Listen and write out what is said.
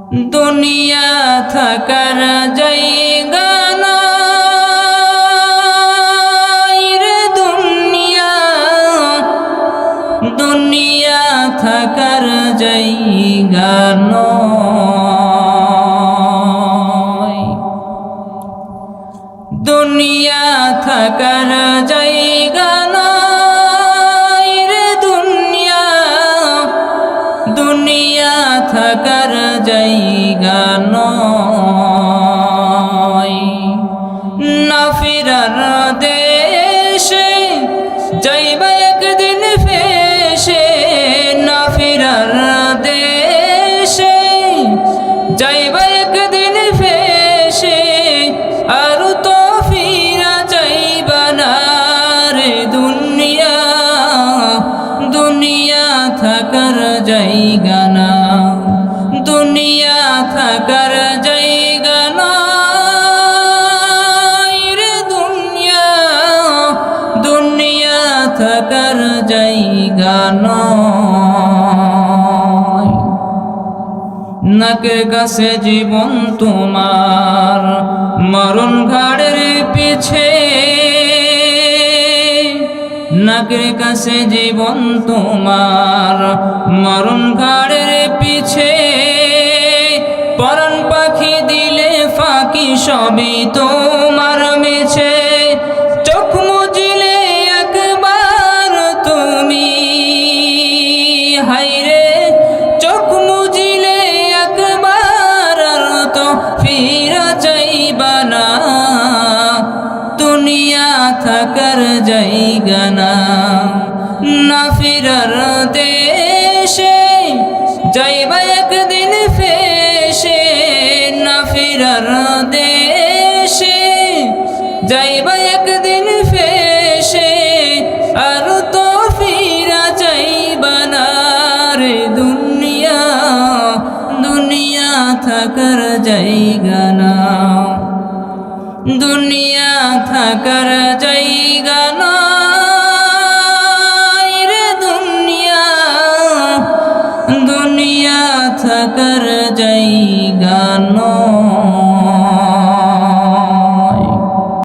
দুনিয়া থাকার জায়গা না রে দুনিয়া, দুনিয়া থাকার জায়গা নয়। দুনিয়া থাকার জায়গা নয় রে দুনিয়া, দুনিয়া থাকার জায়গা নয়। না ফিরার দেশে যাইবা একদিন ফেসে, না ফিরার দেশে যাইবা একদিন ফেসে, আর তো ফিরা যাইবা না রে দুনিয়া, দুনিয়া থাকার জায়গা না, দুনিয়া থাকার জায়গা নয় রে দুনিয়া, দুনিয়া থাকার জায়গা নয়। নাকের কাছে জীবন তোমার, মরণ ঘাড়ের পিছে, নাকের কাছে জীবন তোমার, মরণ ঘাড়ের পিছে। পরাণ পাখি দিলে ফাঁকি সবই তোমার মিছে, চোখ মুজিলে একবার তুমি, হায়রে চোখ মুজিলে একবার আর তো ফিরা যাইবা না, দুনিয়া থাকার জায়গা না। না ফিরার দেশে যাইবা একদিন ফেসে, না ফিরার দেশে যাইবা একদিন ফেসে, আর তো ফিরা যাইবা না রে দুনিয়া, দুনিয়া থাকার জায়গা না, দুনিয়া থাকার জায়গা